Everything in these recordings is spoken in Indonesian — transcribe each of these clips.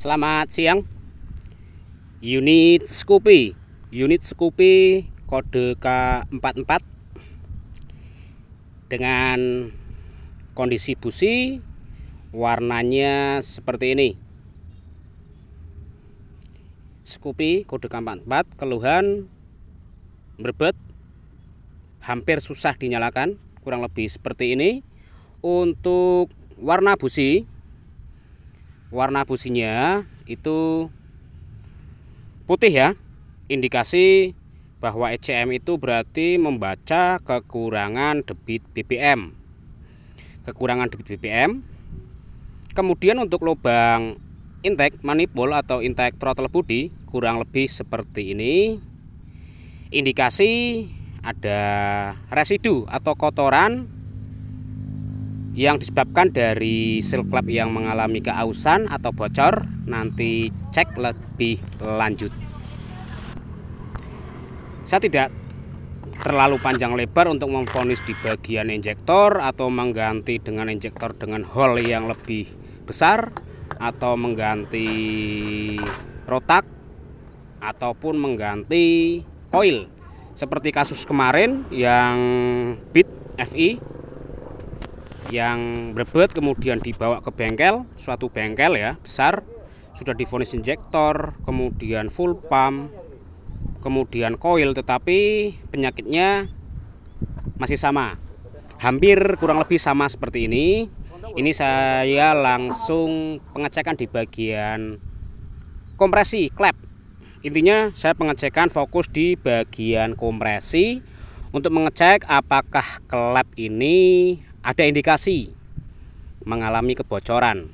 Selamat siang. Unit Scoopy kode K44 dengan kondisi busi warnanya seperti ini. Scoopy kode K44 keluhan berbet, hampir susah dinyalakan, kurang lebih seperti ini. Untuk warna busi, warna businya itu putih ya, indikasi bahwa ECM itu berarti membaca kekurangan debit BBM. Kemudian untuk lubang intake manifold atau intake throttle body kurang lebih seperti ini. Indikasi ada residu atau kotoran yang disebabkan dari seal clamp yang mengalami keausan atau bocor. Nanti cek lebih lanjut. Saya tidak terlalu panjang lebar untuk memvonis di bagian injektor atau mengganti dengan injektor dengan hole yang lebih besar, atau mengganti rotak, ataupun mengganti coil seperti kasus kemarin yang Beat FI yang berbet kemudian dibawa ke bengkel, suatu bengkel ya besar, sudah divonis injektor, kemudian full pump, kemudian coil, tetapi penyakitnya masih sama, hampir kurang lebih sama seperti ini. Ini saya langsung pengecekan di bagian kompresi klep. Intinya saya pengecekan fokus di bagian kompresi untuk mengecek apakah klep ini ada indikasi mengalami kebocoran.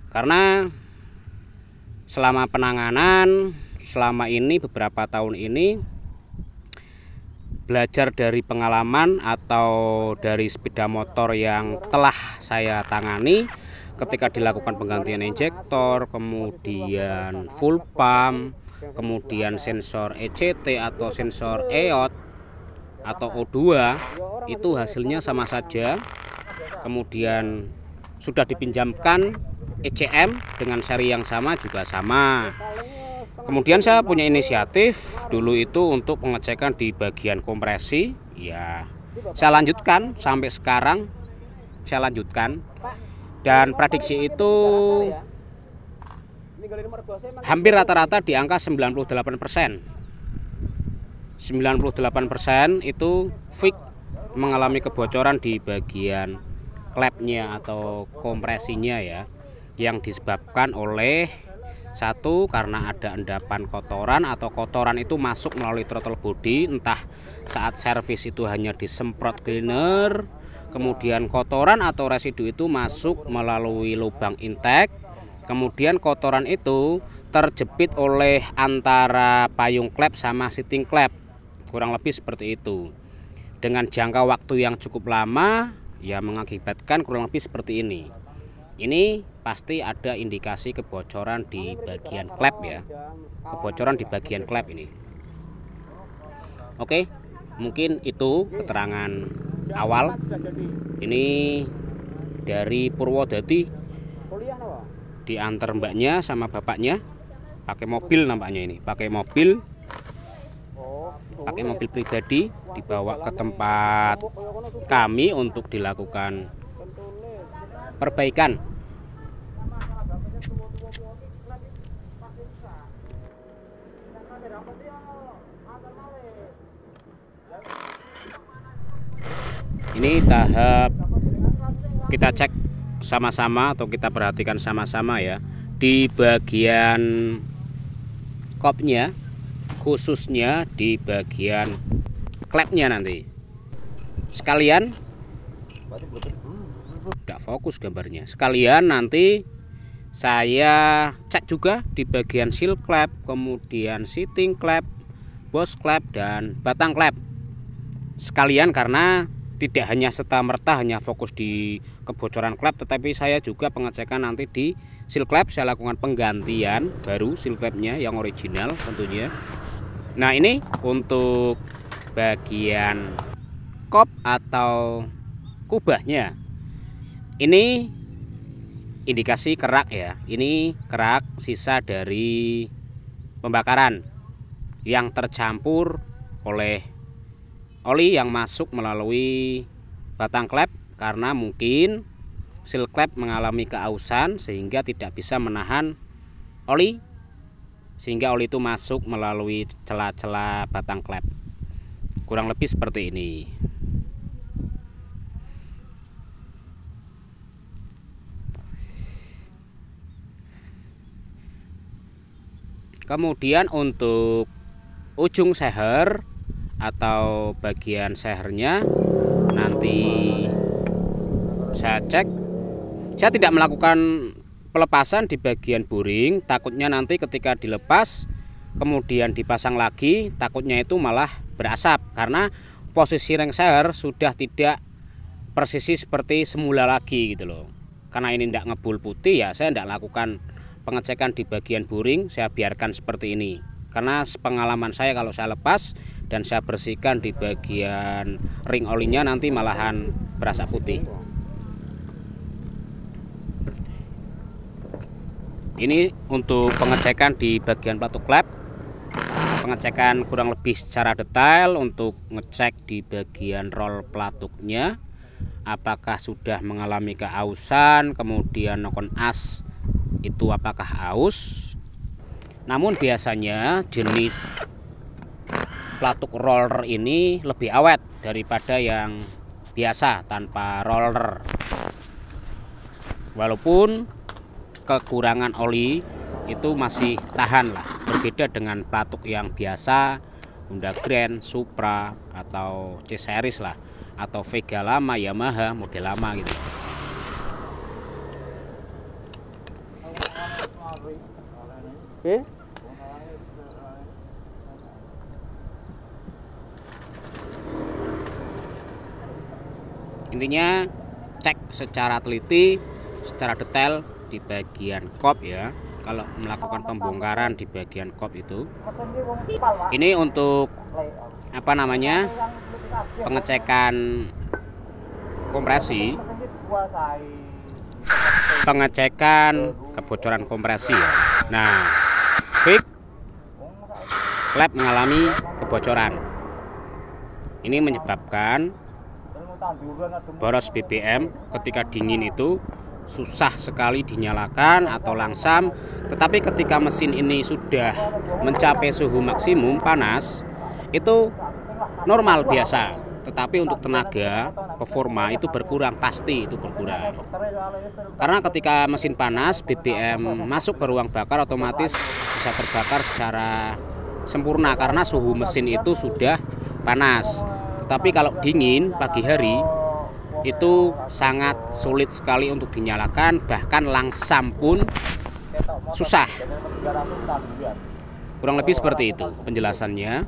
Karena selama penanganan, selama ini beberapa tahun ini, belajar dari pengalaman atau dari sepeda motor yang telah saya tangani, ketika dilakukan penggantian injektor, kemudian full pump, kemudian sensor ECT atau sensor EOT atau O2, itu hasilnya sama saja. Kemudian sudah dipinjamkan ECM dengan seri yang sama juga sama. Kemudian saya punya inisiatif dulu itu untuk pengecekan di bagian kompresi. Ya, saya lanjutkan sampai sekarang, saya lanjutkan. Dan prediksi itu hampir rata-rata di angka 98%. 98% itu fix mengalami kebocoran di bagian klepnya atau kompresinya ya, yang disebabkan oleh satu, karena ada endapan kotoran atau kotoran itu masuk melalui throttle body, entah saat servis itu hanya disemprot cleaner, kemudian kotoran atau residu itu masuk melalui lubang intake, kemudian kotoran itu terjepit oleh antara payung klep sama seating klep, kurang lebih seperti itu. Dengan jangka waktu yang cukup lama ya mengakibatkan kurang lebih seperti ini. Ini pasti ada indikasi kebocoran di bagian klep ya, kebocoran di bagian klep ini. Oke, mungkin itu keterangan awal. Ini dari Purwodadi, diantar mbaknya sama bapaknya pakai mobil, nampaknya ini pakai mobil pribadi, dibawa ke tempat kami untuk dilakukan perbaikan. Ini tahap kita cek sama-sama atau kita perhatikan sama-sama ya, di bagian kopnya, khususnya di bagian klepnya nanti. Sekalian, tidak fokus gambarnya. Sekalian nanti saya cek juga di bagian seal klep, kemudian seating klep, boss klep, dan batang klep. Sekalian karena tidak hanya serta-merta hanya fokus di kebocoran klep, tetapi saya juga pengecekan nanti di seal klep. Saya lakukan penggantian baru seal klepnya yang original tentunya. Nah, ini untuk bagian kop atau kubahnya. Ini indikasi kerak ya. Ini kerak sisa dari pembakaran yang tercampur oleh oli yang masuk melalui batang klep, karena mungkin seal klep mengalami keausan sehingga tidak bisa menahan oli, sehingga oli itu masuk melalui celah-celah batang klep. Kurang lebih seperti ini. Kemudian untuk ujung seher atau bagian sehernya nanti saya cek. Saya tidak melakukan pelepasan di bagian buring, takutnya nanti ketika dilepas kemudian dipasang lagi, takutnya itu malah berasap, karena posisi ring seher sudah tidak persisi seperti semula lagi gitu loh. Karena ini tidak ngebul putih ya, saya tidak lakukan pengecekan di bagian buring, saya biarkan seperti ini. Karena pengalaman saya kalau saya lepas dan saya bersihkan di bagian ring olinya nanti malahan berasap putih. Ini untuk pengecekan di bagian pelatuk klep. Pengecekan kurang lebih secara detail untuk ngecek di bagian roll pelatuknya apakah sudah mengalami keausan, kemudian nokon as itu apakah aus. Namun biasanya jenis pelatuk roller ini lebih awet daripada yang biasa tanpa roller. Walaupun kekurangan oli itu masih tahan lah, berbeda dengan pelatuk yang biasa Honda Grand, Supra atau C series lah, atau Vega lama, Yamaha model lama gitu. Intinya cek secara teliti, secara detail di bagian kop ya. Kalau melakukan pembongkaran di bagian kop itu, ini untuk apa namanya, pengecekan kompresi, pengecekan kebocoran kompresi ya. Nah, fix klep mengalami kebocoran. Ini menyebabkan boros BBM ketika dingin itu susah sekali dinyalakan atau langsam. Tetapi ketika mesin ini sudah mencapai suhu maksimum panas, itu normal biasa. Tetapi untuk tenaga performa itu berkurang, pasti itu berkurang. Karena ketika mesin panas, BBM masuk ke ruang bakar otomatis bisa terbakar secara sempurna karena suhu mesin itu sudah panas. Tetapi kalau dingin pagi hari itu sangat sulit sekali untuk dinyalakan, bahkan langsam pun susah. Kurang lebih seperti itu penjelasannya.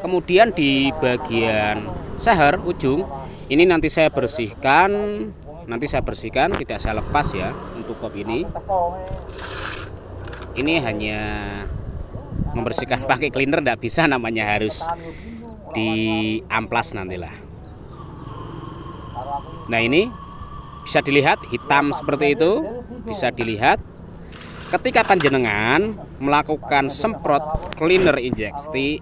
Kemudian di bagian seher ujung ini nanti saya bersihkan, tidak saya lepas ya. Untuk kop ini hanya membersihkan pakai cleaner, tidak bisa, namanya harus di amplas nantilah. Nah, ini bisa dilihat hitam seperti itu, bisa dilihat ketika panjenengan melakukan semprot cleaner injeksi,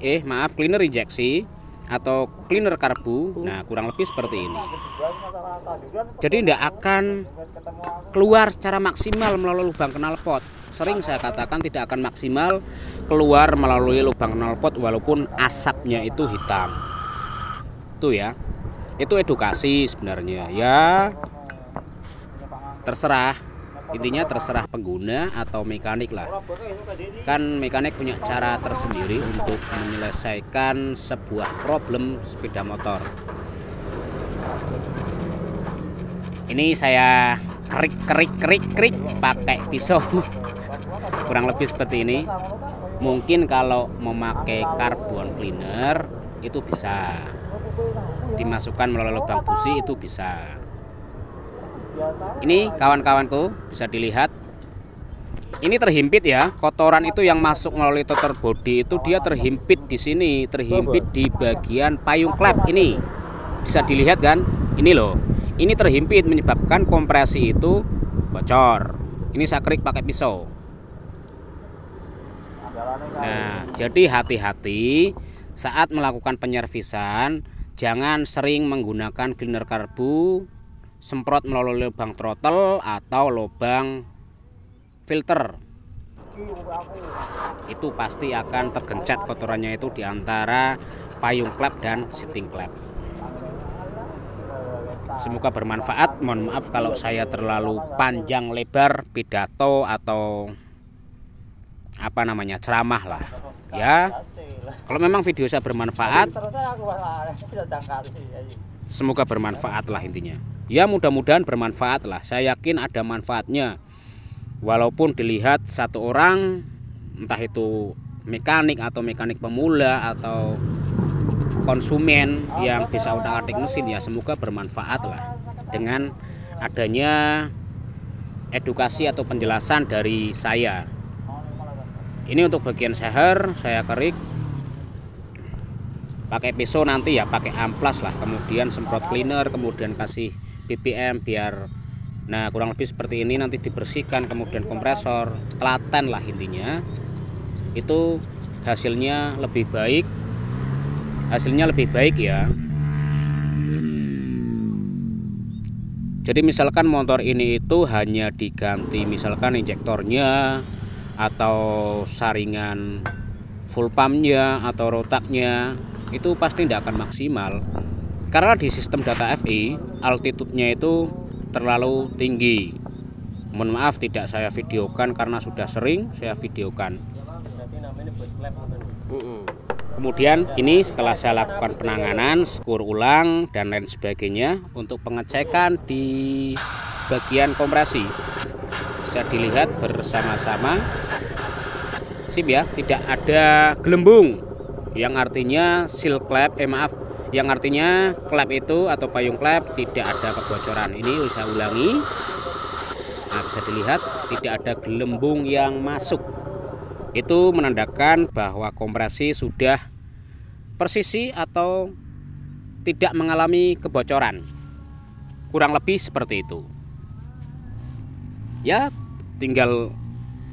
cleaner injeksi atau cleaner karbu. Nah, kurang lebih seperti ini. Jadi tidak akan keluar secara maksimal melalui lubang knalpot. Sering saya katakan tidak akan maksimal keluar melalui lubang knalpot walaupun asapnya itu hitam. Itu ya. Itu edukasi sebenarnya ya, terserah, intinya terserah pengguna atau mekanik lah. Kan mekanik punya cara tersendiri untuk menyelesaikan sebuah problem sepeda motor. Ini saya kerik pakai pisau. Kurang lebih seperti ini. Mungkin kalau memakai karbon cleaner itu bisa dimasukkan melalui lubang busi, itu bisa. Ini kawan-kawanku bisa dilihat. Ini terhimpit ya, kotoran itu yang masuk melalui totor body itu dia terhimpit di sini, terhimpit di bagian payung klep ini. Bisa dilihat kan? Ini loh. Ini terhimpit menyebabkan kompresi itu bocor. Ini saya kerik pakai pisau. Nah, jadi hati-hati saat melakukan penyervisan. Jangan sering menggunakan cleaner karbu semprot melalui lubang throttle atau lubang filter. Itu pasti akan tergencet kotorannya itu di antara payung klep dan seating klep. Semoga bermanfaat. Mohon maaf kalau saya terlalu panjang lebar pidato atau ceramah lah ya. Kalau memang video saya bermanfaat, semoga bermanfaat lah intinya. Ya mudah-mudahan bermanfaat lah. Saya yakin ada manfaatnya. Walaupun dilihat satu orang, entah itu mekanik atau mekanik pemula atau konsumen yang bisa utak-atik mesin, ya semoga bermanfaat lah dengan adanya edukasi atau penjelasan dari saya. Ini untuk bagian seher saya kerik pakai pisau, nanti ya pakai amplas lah, kemudian semprot cleaner, kemudian kasih BBM biar kurang lebih seperti ini, nanti dibersihkan, kemudian kompresor, telaten lah intinya. Itu hasilnya lebih baik. Ya. Jadi misalkan motor ini itu hanya diganti misalkan injektornya atau saringan full pumpnya atau rotaknya, itu pasti tidak akan maksimal karena di sistem data FI altitude-nya itu terlalu tinggi. Mohon maaf tidak saya videokan karena sudah sering saya videokan. Kemudian ini setelah saya lakukan penanganan, skur ulang dan lain sebagainya untuk pengecekan di bagian kompresi. Bisa dilihat bersama-sama. Sip ya, tidak ada gelembung. Yang artinya seal klep, yang artinya klep itu atau payung klep tidak ada kebocoran. Ini saya ulangi. Nah, bisa dilihat tidak ada gelembung yang masuk. Itu menandakan bahwa kompresi sudah persisi atau tidak mengalami kebocoran. Kurang lebih seperti itu. Ya, tinggal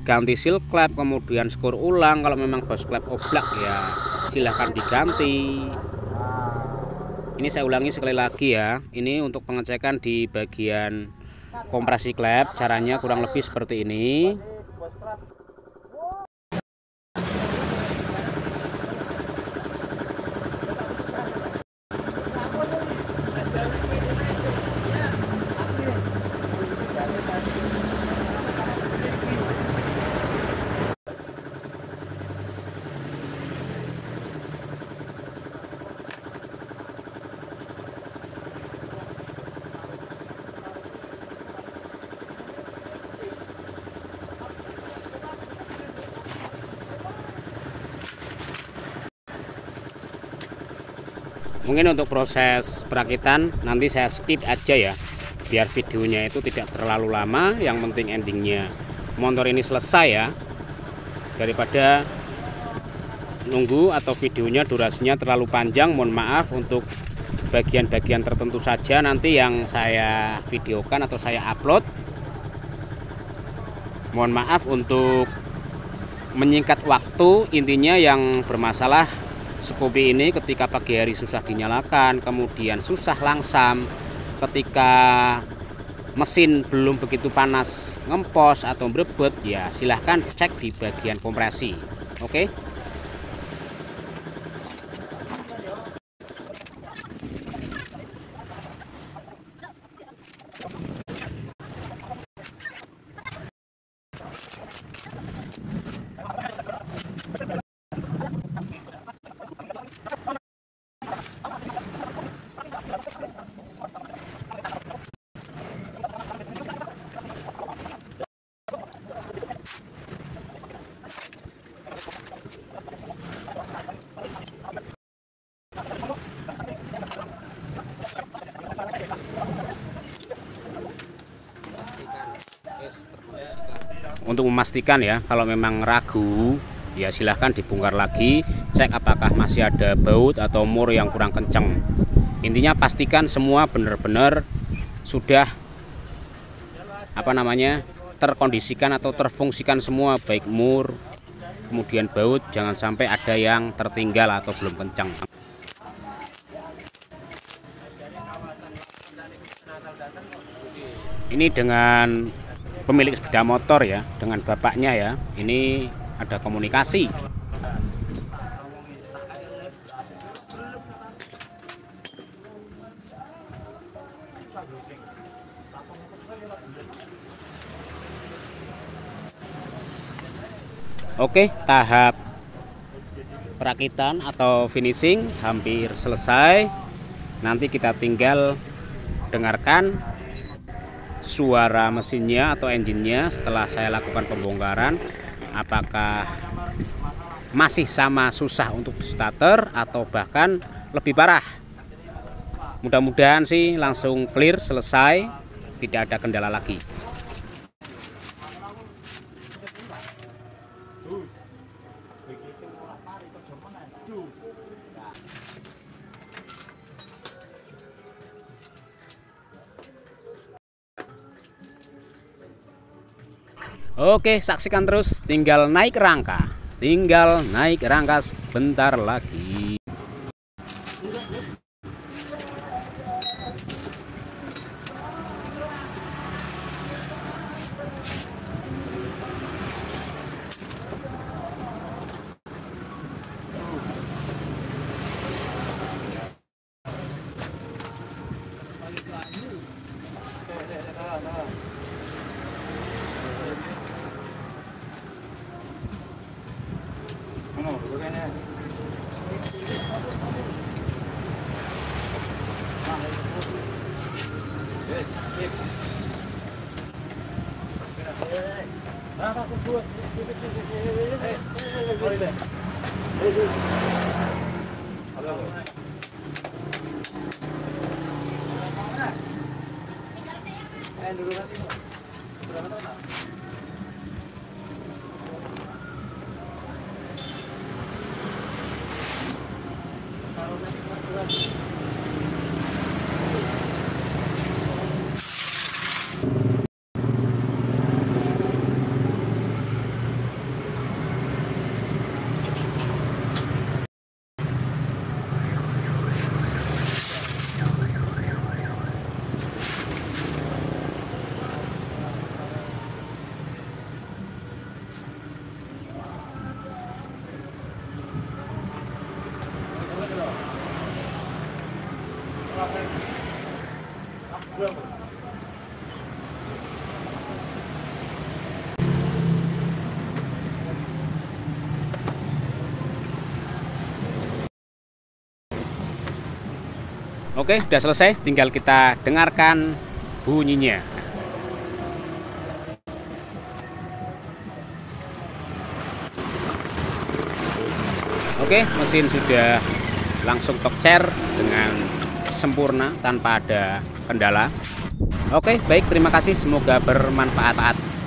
ganti seal klep, kemudian skur ulang. Kalau memang bos klep oblak ya silahkan diganti. Ini saya ulangi sekali lagi ya. Ini untuk pengecekan di bagian kompresi klep. Caranya kurang lebih seperti ini. Mungkin untuk proses perakitan nanti saya skip aja ya, biar videonya itu tidak terlalu lama. Yang penting endingnya motor ini selesai ya, daripada nunggu atau videonya durasinya terlalu panjang. Mohon maaf untuk bagian-bagian tertentu saja nanti yang saya videokan atau saya upload. Mohon maaf untuk menyingkat waktu. Intinya yang bermasalah Scoopy ini ketika pagi hari susah dinyalakan, kemudian susah langsam, ketika mesin belum begitu panas ngempos atau berebut, ya silahkan cek di bagian kompresi. Oke. Untuk memastikan ya, kalau memang ragu ya silahkan dibongkar lagi, cek apakah masih ada baut atau mur yang kurang kencang. Intinya pastikan semua benar-benar sudah terkondisikan atau terfungsikan semua, baik mur, kemudian baut, jangan sampai ada yang tertinggal atau belum kencang. Ini dengan pemilik sepeda motor ya, dengan bapaknya ya, ini ada komunikasi. Oke, tahap perakitan atau finishing hampir selesai. Nanti kita tinggal dengarkan suara mesinnya atau engine-nya setelah saya lakukan pembongkaran, apakah masih sama susah untuk starter atau bahkan lebih parah. Mudah-mudahan sih langsung clear, selesai, tidak ada kendala lagi. Oke, saksikan terus, tinggal naik rangka sebentar lagi. Oke, sudah selesai, tinggal kita dengarkan bunyinya. Oke, mesin sudah langsung tokcer dengan sempurna tanpa ada kendala. Oke, baik, terima kasih, semoga bermanfaat.